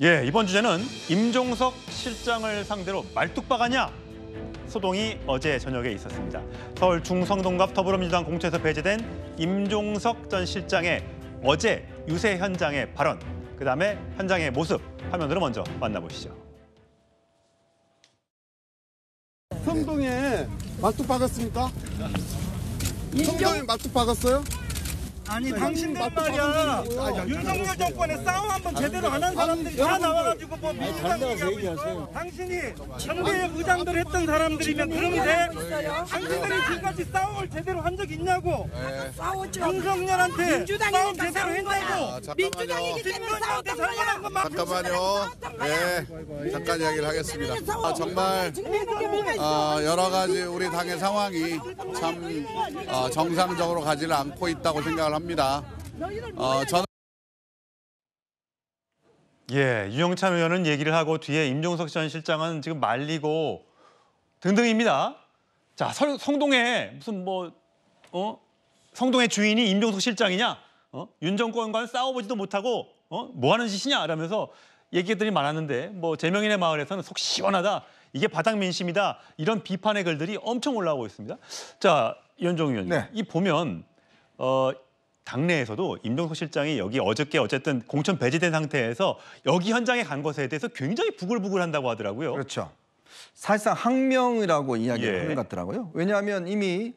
예, 이번 주제는 임종석 실장을 상대로 말뚝박하냐? 소동이 어제 저녁에 있었습니다. 서울 중성동갑 더불어민주당 공처에서 배제된 임종석 전 실장의 어제 유세 현장의 발언, 그다음에 현장의 모습 화면으로 먼저 만나보시죠. 성동에 말뚝 박았습니까? 성동에 말뚝 박았어요? 아니 당신들 말이야 윤석열 정권에 싸움 한번 제대로 안 한 사람들이 다 나와가지고 뭐 민주당 얘기하고 있어. 당신이 전대 의장들 했던 사람들이면 그러면 돼? 당신들이 지금까지 싸움을 제대로 한 적 있냐고? 싸웠죠. 윤석열한테 싸움 제대로 했냐고? 민주당이기 때문에 싸웠던 거야. 잠깐만요. 네, 잠깐 이야기를 하겠습니다. 정말 여러 가지 우리 당의 상황이 참 정상적으로 가지를 않고 있다고 생각을 합니다. 저는 예, 유영찬 의원은 얘기를 하고 뒤에 임종석 전 실장은 지금 말리고 등등입니다. 자, 성동에 무슨 성동의 주인이 임종석 실장이냐? 윤 정권과는 싸워보지도 못하고 뭐 하는 짓이냐? 이러면서 얘기들이 많았는데 뭐 제명인의 마을에서는 속 시원하다. 이게 바닥 민심이다. 이런 비판의 글들이 엄청 올라오고 있습니다. 자, 이현종 의원님, 네. 이 보면 당내에서도 임종석 실장이 여기 어저께 어쨌든 공천 배제된 상태에서 여기 현장에 간 것에 대해서 굉장히 부글부글한다고 하더라고요. 그렇죠. 사실상 항명이라고 이야기를 예. 하는 것 같더라고요. 왜냐하면 이미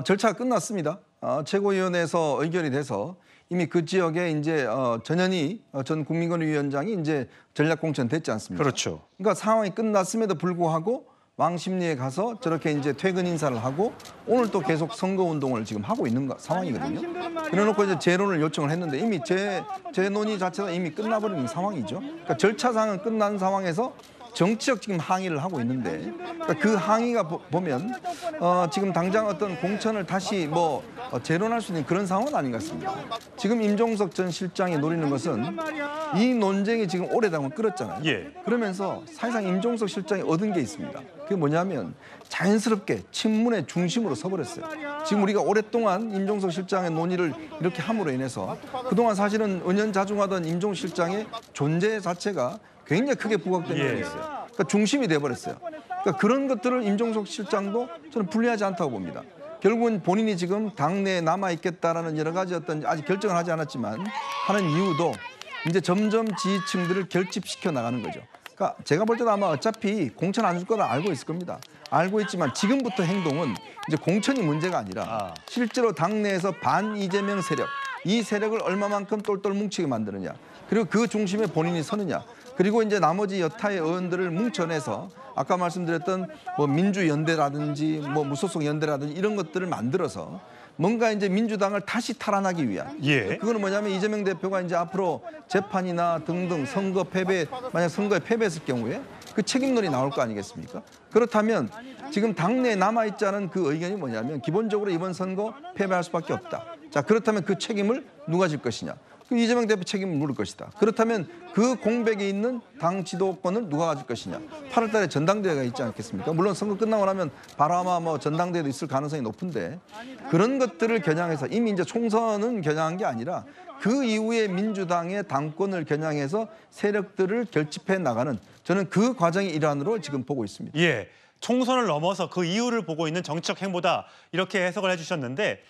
절차가 끝났습니다. 최고위원회에서 의결이 돼서 이미 그 지역에 이제 전현희 전 국민권위원장이 이제 전략공천 됐지 않습니까? 그렇죠. 그러니까 상황이 끝났음에도 불구하고 왕십리에 가서 저렇게 이제 퇴근 인사를 하고 오늘 또 계속 선거 운동을 지금 하고 있는 상황이거든요. 그래놓고 이제 재론을 요청을 했는데 이미 재논의 자체가 이미 끝나버린 상황이죠. 그러니까 절차상은 끝난 상황에서 정치적 지금 항의를 하고 있는데 그러니까 그 항의가 보면 지금 당장 어떤 공천을 다시 재론할 수 있는 그런 상황은 아닌 것 같습니다. 지금 임종석 전 실장이 노리는 것은 이 논쟁이 지금 오래당을 끌었잖아요. 예. 그러면서 사실상 임종석 실장이 얻은 게 있습니다. 그게 뭐냐면 자연스럽게 친문의 중심으로 서버렸어요. 지금 우리가 오랫동안 임종석 실장의 논의를 이렇게 함으로 인해서 그동안 사실은 은연자중하던 임종석 실장의 존재 자체가 굉장히 크게 부각된 면이 있어요. 그러니까 중심이 돼버렸어요. 그러니까 그런 것들을 임종석 실장도 저는 불리하지 않다고 봅니다. 결국은 본인이 지금 당내에 남아있겠다라는 여러 가지 아직 결정을 하지 않았지만 하는 이유도 이제 점점 지지층들을 결집시켜 나가는 거죠. 그러니까 제가 볼 때도 아마 어차피 공천 안 줄 거를 알고 있을 겁니다. 알고 있지만 지금부터 행동은 이제 공천이 문제가 아니라 실제로 당내에서 반 이재명 세력, 이 세력을 얼마만큼 똘똘 뭉치게 만드느냐. 그리고 그 중심에 본인이 서느냐. 그리고 이제 나머지 여타의 의원들을 뭉쳐내서 아까 말씀드렸던 민주연대라든지 무소속 연대라든지 이런 것들을 만들어서 뭔가 이제 민주당을 다시 탈환하기 위한. 예. 그거는 뭐냐면 이재명 대표가 이제 앞으로 재판이나 등등 선거 패배, 만약 선거에 패배했을 경우에 그 책임론이 나올 거 아니겠습니까? 그렇다면 지금 당내에 남아있지 않은 그 의견이 뭐냐면 기본적으로 이번 선거 패배할 수밖에 없다. 자, 그렇다면 그 책임을 누가 질 것이냐? 그 이재명 대표 책임을 물을 것이다. 그렇다면 그 공백에 있는 당 지도권을 누가 가질 것이냐. 8월 달에 전당대회가 있지 않겠습니까? 물론 선거 끝나고 나면 바로 아마 전당대회도 있을 가능성이 높은데 그런 것들을 겨냥해서 이미 이제 총선은 겨냥한 게 아니라 그 이후에 민주당의 당권을 겨냥해서 세력들을 결집해 나가는 저는 그 과정의 일환으로 지금 보고 있습니다. 예, 총선을 넘어서 그 이유를 보고 있는 정치적 행보다 이렇게 해석을 해주셨는데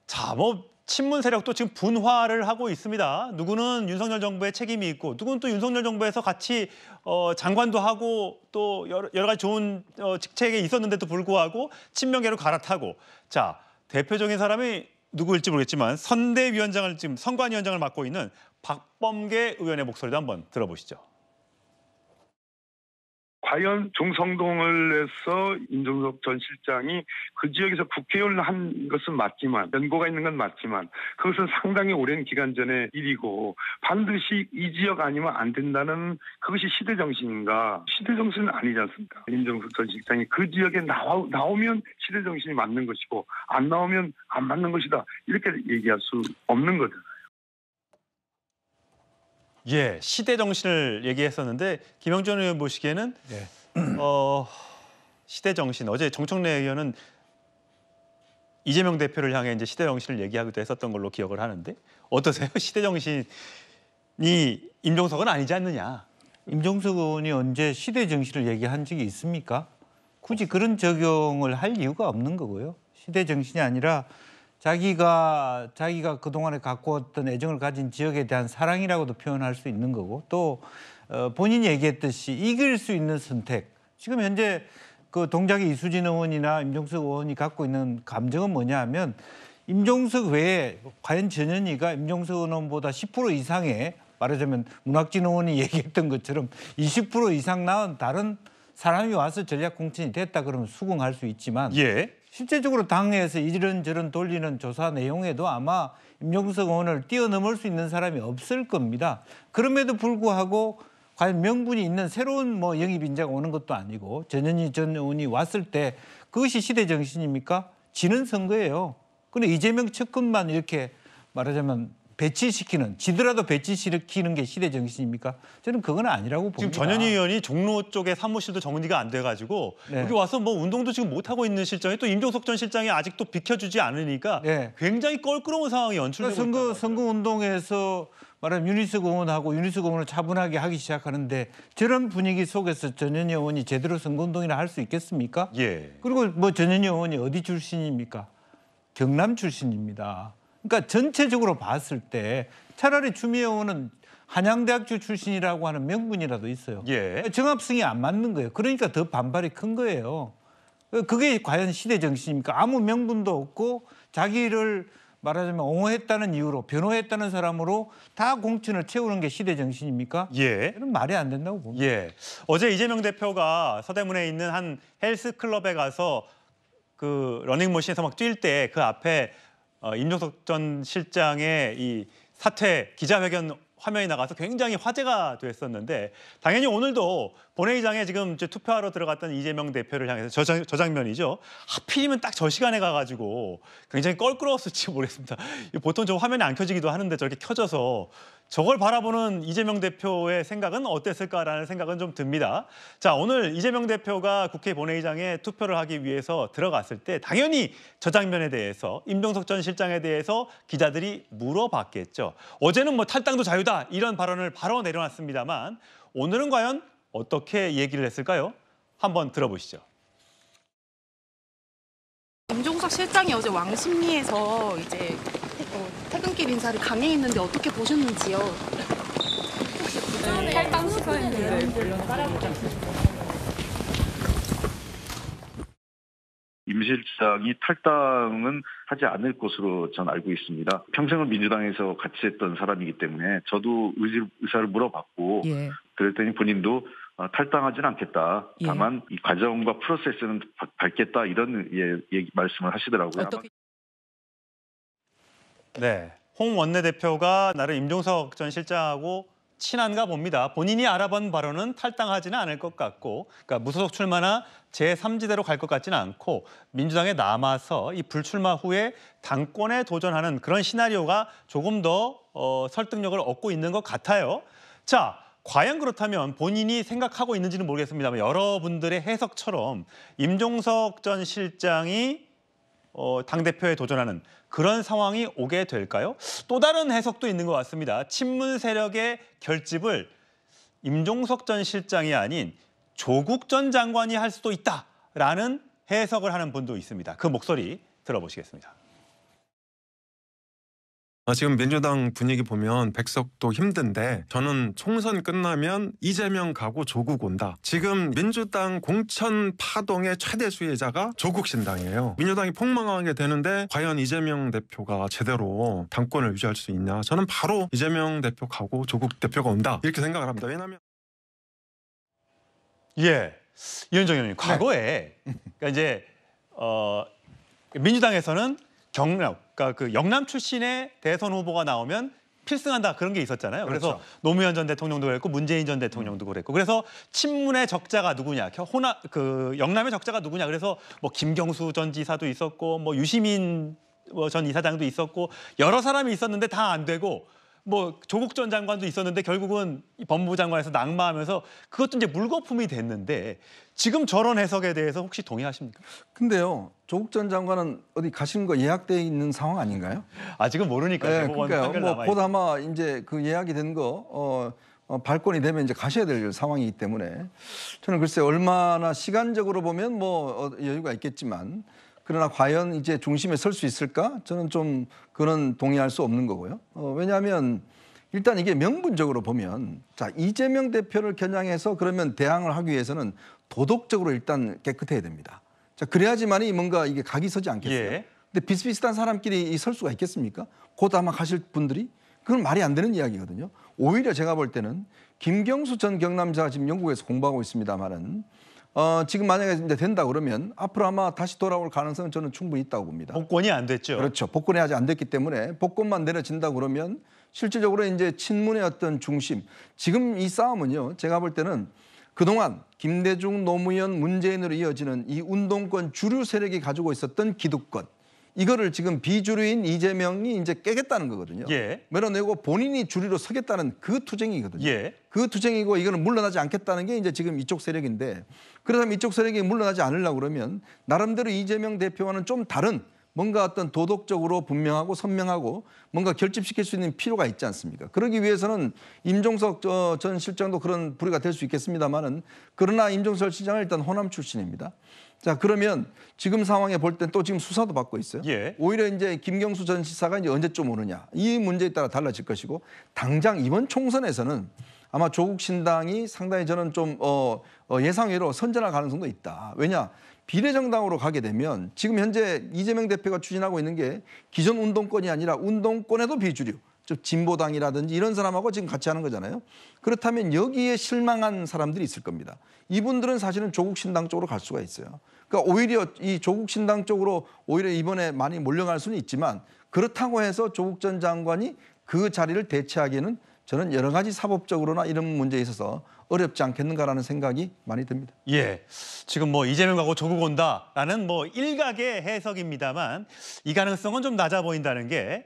자, 친문 세력도 지금 분화를 하고 있습니다. 누구는 윤석열 정부에 책임이 있고 누구는 또 윤석열 정부에서 같이 장관도 하고 또 여러 가지 좋은 직책에 있었는데도 불구하고 친명계로 갈아타고 자, 대표적인 사람이 누구일지 모르겠지만 선대위원장을 지금 선관위원장을 맡고 있는 박범계 의원의 목소리도 한번 들어보시죠. 과연 중성동을 해서 임종석 전 실장이 그 지역에서 국회의원을 한 것은 맞지만 연고가 있는 건 맞지만 그것은 상당히 오랜 기간 전의 일이고 반드시 이 지역 아니면 안 된다는 그것이 시대정신인가? 시대정신은 아니지 않습니까? 임종석 전 실장이 그 지역에 나오면 시대정신이 맞는 것이고 안 나오면 안 맞는 것이다. 이렇게 얘기할 수 없는 거잖아요. 예, 시대 정신을 얘기했었는데 김영준 의원 보시기에는 시대 정신 어제 정청래 의원은 이재명 대표를 향해 이제 시대 정신을 얘기하기도 했었던 걸로 기억을 하는데 어떠세요? 시대 정신이 임종석은 아니지 않느냐. 임종석 의원이 언제 시대 정신을 얘기한 적이 있습니까? 굳이 그런 적용을 할 이유가 없는 거고요. 시대 정신이 아니라 자기가 그동안에 갖고 왔던 애정을 가진 지역에 대한 사랑이라고도 표현할 수 있는 거고 또 본인이 얘기했듯이 이길 수 있는 선택. 지금 현재 그 동작의 이수진 의원이나 임종석 의원이 갖고 있는 감정은 뭐냐 하면 임종석 외에 과연 전현희가 임종석 의원보다 10% 이상의 말하자면 문학진 의원이 얘기했던 것처럼 20% 이상 나은 다른 사람이 와서 전략 공천이 됐다 그러면 수긍할 수 있지만 예. 실제적으로 당내에서 이런저런 돌리는 조사 내용에도 아마 임종석 의원을 뛰어넘을 수 있는 사람이 없을 겁니다. 그럼에도 불구하고 과연 명분이 있는 새로운 뭐 영입 인자가 오는 것도 아니고 전현희 전 의원이 왔을 때 그것이 시대 정신입니까? 지는 선거예요. 근데 이재명 측근만 이렇게 말하자면 배치시키는, 지더라도 배치시키는 게 시대 정신입니까? 저는 그건 아니라고 봅니다. 지금 전현희 의원이 종로 쪽에 사무실도 정리가 안 돼가지고 네. 여기 와서 뭐 운동도 지금 못 하고 있는 실정에 또 임종석 전 실장이 아직도 비켜주지 않으니까 네. 굉장히 껄끄러운 상황이 연출되고 있다. 선거 운동에서 말하면 윤희석 의원을 차분하게 하기 시작하는데 저런 분위기 속에서 전현희 의원이 제대로 선거 운동이나 할 수 있겠습니까? 예. 그리고 뭐 전현희 의원이 어디 출신입니까? 경남 출신입니다. 그러니까 전체적으로 봤을 때 차라리 추미애 의원은 한양대학교 출신이라고 하는 명분이라도 있어요. 예. 정합성이 안 맞는 거예요. 그러니까 더 반발이 큰 거예요. 그게 과연 시대 정신입니까? 아무 명분도 없고 자기를 말하자면 옹호했다는 이유로 변호했다는 사람으로 다 공천을 채우는 게 시대 정신입니까? 예. 그건 말이 안 된다고 봅니다. 예. 어제 이재명 대표가 서대문에 있는 한 헬스클럽에 가서 그 러닝머신에서 막 뛸 때 그 앞에 임종석 전 실장의 이 사퇴 기자회견 화면이 나가서 굉장히 화제가 됐었는데 당연히 오늘도 본회의장에 지금 이제 투표하러 들어갔던 이재명 대표를 향해서 저 장면이죠. 하필이면 딱 저 시간에 가가지고 굉장히 껄끄러웠을지 모르겠습니다. 보통 저 화면이 안 켜지기도 하는데 저렇게 켜져서 저걸 바라보는 이재명 대표의 생각은 어땠을까라는 생각은 좀 듭니다. 자, 오늘 이재명 대표가 국회 본회의장에 투표를 하기 위해서 들어갔을 때 당연히 저 장면에 대해서 임종석 전 실장에 대해서 기자들이 물어봤겠죠. 어제는 뭐 탈당도 자유다 이런 발언을 바로 내려놨습니다만 오늘은 과연 어떻게 얘기를 했을까요? 한번 들어보시죠. 임종석 실장이 어제 왕십리에서 이제 퇴근길 인사를 강행했는데 어떻게 보셨는지요? 탈당 수사했는데 임 실장이 탈당은 하지 않을 것으로 전 알고 있습니다. 평생을 민주당에서 같이 했던 사람이기 때문에 저도 의사를 물어봤고 그랬더니 본인도 탈당하지는 않겠다. 다만 이 과정과 프로세스는 밟겠다 이런 말씀을 하시더라고요. 네, 홍 원내대표가 나름 임종석 전 실장하고 친한가 봅니다. 본인이 알아본 바로는 탈당하지는 않을 것 같고 그러니까 무소속 출마나 제3지대로 갈 것 같지는 않고 민주당에 남아서 이 불출마 후에 당권에 도전하는 그런 시나리오가 조금 더 설득력을 얻고 있는 것 같아요. 자, 과연 그렇다면 본인이 생각하고 있는지는 모르겠습니다만 여러분들의 해석처럼 임종석 전 실장이 당대표에 도전하는 그런 상황이 오게 될까요? 또 다른 해석도 있는 것 같습니다. 친문 세력의 결집을 임종석 전 실장이 아닌 조국 전 장관이 할 수도 있다라는 해석을 하는 분도 있습니다. 그 목소리 들어보시겠습니다. 지금 민주당 분위기 보면 백석도 힘든데 저는 총선 끝나면 이재명 가고 조국 온다. 지금 민주당 공천 파동의 최대 수혜자가 조국 신당이에요. 민주당이 폭망하게 되는데 과연 이재명 대표가 제대로 당권을 유지할 수 있냐. 저는 바로 이재명 대표 가고 조국 대표가 온다. 이렇게 생각을 합니다. 왜냐하면 예, 이현정 의원님 과거에 그러니까 이제 민주당에서는 그러니까 그 영남 출신의 대선 후보가 나오면 필승한다 그런 게 있었잖아요. 그래서 그렇죠. 노무현 전 대통령도 그랬고 문재인 전 대통령도 그랬고 그래서 친문의 적자가 누구냐, 영남의 적자가 누구냐. 그래서 뭐 김경수 전 지사도 있었고 뭐 유시민 전 이사장도 있었고 여러 사람이 있었는데 다 안 되고 뭐 조국 전 장관도 있었는데 결국은 이 법무부 장관에서 낙마하면서 그것도 이제 물거품이 됐는데 지금 저런 해석에 대해서 혹시 동의하십니까? 근데요, 조국 전 장관은 어디 가시는 거 예약돼 있는 상황 아닌가요? 아직은 모르니까요. 네, 그러니까요. 뭐 곧 아마 이제 그 예약이 된 거 발권이 되면 이제 가셔야 될 상황이기 때문에 저는 글쎄 얼마나 시간적으로 보면 뭐 여유가 있겠지만 그러나 과연 이제 중심에 설 수 있을까? 저는 좀 그런 동의할 수 없는 거고요. 왜냐하면 일단 이게 명분적으로 보면 자 이재명 대표를 겨냥해서 그러면 대항을 하기 위해서는 도덕적으로 일단 깨끗해야 됩니다. 자 그래야지만이 뭔가 이게 각이 서지 않겠어요. 예. 근데 비슷비슷한 사람끼리 설 수가 있겠습니까? 곧 아마 가실 분들이 그건 말이 안 되는 이야기거든요. 오히려 제가 볼 때는 김경수 전 경남지사가 지금 영국에서 공부하고 있습니다만은 지금 만약에 이제 된다 그러면 앞으로 아마 다시 돌아올 가능성은 저는 충분히 있다고 봅니다. 복권이 안 됐죠. 그렇죠. 복권이 아직 안 됐기 때문에 복권만 내려진다 그러면 실질적으로 이제 친문의 어떤 중심. 지금 이 싸움은요. 제가 볼 때는 그동안 김대중, 노무현, 문재인으로 이어지는 이 운동권 주류 세력이 가지고 있었던 기득권. 이거를 지금 비주류인 이재명이 이제 깨겠다는 거거든요. 예. 밀어내고 본인이 주류로 서겠다는 그 투쟁이거든요. 예. 그 투쟁이고 이거는 물러나지 않겠다는 게 이제 지금 이쪽 세력인데 그렇다면 이쪽 세력이 물러나지 않으려고 그러면 나름대로 이재명 대표와는 좀 다른 뭔가 어떤 도덕적으로 분명하고 선명하고 뭔가 결집시킬 수 있는 필요가 있지 않습니까? 그러기 위해서는 임종석 전 실장도 그런 부류가 될 수 있겠습니다만은 그러나 임종석 실장은 일단 호남 출신입니다. 자 그러면 지금 상황에 볼 땐 또 지금 수사도 받고 있어요. 예. 오히려 이제 김경수 전 지사가 이제 언제쯤 오느냐 이 문제에 따라 달라질 것이고 당장 이번 총선에서는 아마 조국 신당이 상당히 저는 좀 예상외로 선전할 가능성도 있다. 왜냐 비례정당으로 가게 되면 지금 현재 이재명 대표가 추진하고 있는 게 기존 운동권이 아니라 운동권에도 비주류. 즉 진보당이라든지 이런 사람하고 지금 같이 하는 거잖아요. 그렇다면 여기에 실망한 사람들이 있을 겁니다. 이분들은 사실은 조국 신당 쪽으로 갈 수가 있어요. 그러니까 오히려 이 조국 신당 쪽으로 오히려 이번에 많이 몰려갈 수는 있지만 그렇다고 해서 조국 전 장관이 그 자리를 대체하기에는 저는 여러 가지 사법적으로나 이런 문제에 있어서 어렵지 않겠는가라는 생각이 많이 듭니다. 예, 지금 뭐 이재명 가고 조국 온다라는 뭐 일각의 해석입니다만 이 가능성은 좀 낮아 보인다는 게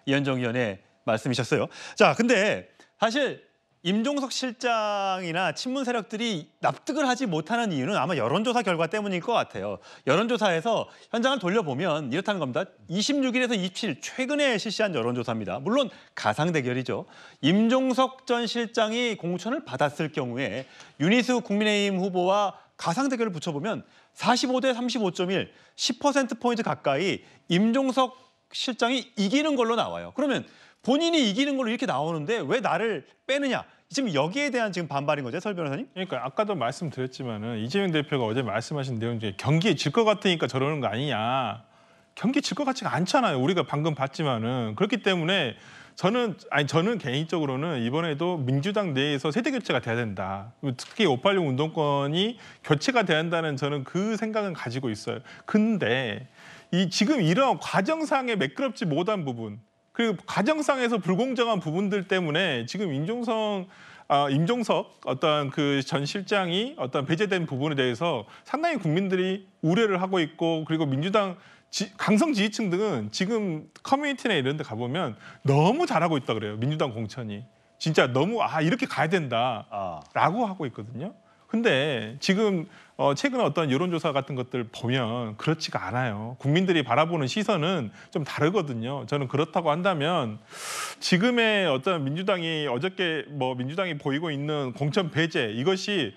이현정 의원의 말씀이셨어요. 자, 근데 사실 임종석 실장이나 친문 세력들이 납득을 하지 못하는 이유는 아마 여론조사 결과 때문일 것 같아요. 여론조사에서 현장을 돌려보면 이렇다는 겁니다. 26일에서 27일 최근에 실시한 여론조사입니다. 물론 가상 대결이죠. 임종석 전 실장이 공천을 받았을 경우에 윤희숙 국민의힘 후보와 가상 대결을 붙여보면 45대 35.1, 10%포인트 가까이 임종석 실장이 이기는 걸로 나와요. 그러면 본인이 이기는 걸로 이렇게 나오는데 왜 나를 빼느냐? 지금 여기에 대한 지금 반발인 거죠, 설 변호사님? 그러니까 아까도 말씀드렸지만은 이재명 대표가 어제 말씀하신 내용 중에 경기에 질 것 같으니까 저러는 거 아니냐. 경기에 질 것 같지가 않잖아요. 우리가 방금 봤지만은. 그렇기 때문에 저는 개인적으로는 이번에도 민주당 내에서 세대 교체가 돼야 된다. 특히 586 운동권이 교체가 돼야 한다는 저는 그 생각은 가지고 있어요. 근데 지금 이런 과정상의 매끄럽지 못한 부분 그리고 과정상에서 불공정한 부분들 때문에 지금 임종석 어떤 그 전 실장이 어떤 배제된 부분에 대해서 상당히 국민들이 우려를 하고 있고 그리고 민주당 강성 지지층 등은 지금 커뮤니티나 이런 데 가보면 너무 잘하고 있다 그래요. 민주당 공천이. 진짜 너무 이렇게 가야 된다라고 하고 있거든요. 근데 지금 최근 어떤 여론조사 같은 것들 보면 그렇지가 않아요. 국민들이 바라보는 시선은 좀 다르거든요. 저는 그렇다고 한다면 지금의 어떤 민주당이 어저께 민주당이 보이고 있는 공천 배제 이것이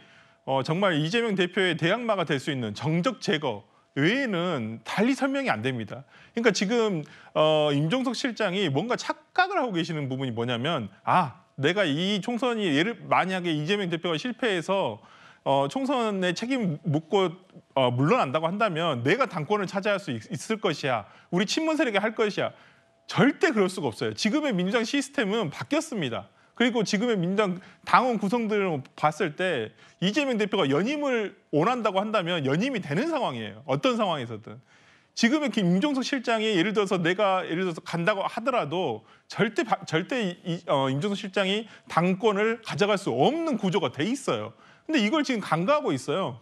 정말 이재명 대표의 대항마가 될 수 있는 정적 제거 외에는 달리 설명이 안 됩니다. 그러니까 지금 임종석 실장이 뭔가 착각을 하고 계시는 부분이 뭐냐면 내가 이 총선이 만약에 이재명 대표가 실패해서 총선에 책임 묻고 물러난다고 한다면 내가 당권을 차지할 수 있을 것이야. 우리 친문 세력이 할 것이야. 절대 그럴 수가 없어요. 지금의 민주당 시스템은 바뀌었습니다. 그리고 지금의 민주당 당원 구성들을 봤을 때 이재명 대표가 연임을 원한다고 한다면 연임이 되는 상황이에요. 어떤 상황에서든. 지금의 임종석 실장이 예를 들어서 간다고 하더라도 절대 임종석 실장이 당권을 가져갈 수 없는 구조가 돼 있어요. 근데 이걸 지금 간과하고 있어요.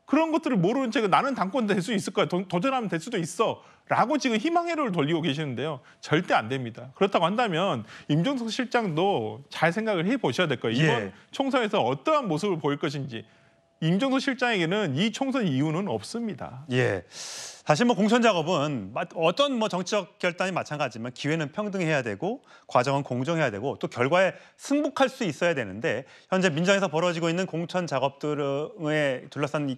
그런 것들을 모르는 채가 나는 당권 될 수 있을 거야. 도전하면 될 수도 있어. 라고 지금 희망 회로를 돌리고 계시는데요. 절대 안 됩니다. 그렇다고 한다면 임종석 실장도 잘 생각을 해보셔야 될 거예요. 이번 총선에서 어떠한 모습을 보일 것인지. 임종석 실장에게는 이 총선 이유는 없습니다. 예. 사실 뭐 공천 작업은 어떤 뭐 정치적 결단이 마찬가지지만 기회는 평등해야 되고 과정은 공정해야 되고 또 결과에 승복할 수 있어야 되는데 현재 민주당에서 벌어지고 있는 공천 작업들에 둘러싼 이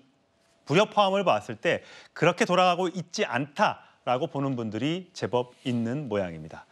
불협화음을 봤을 때 그렇게 돌아가고 있지 않다라고 보는 분들이 제법 있는 모양입니다.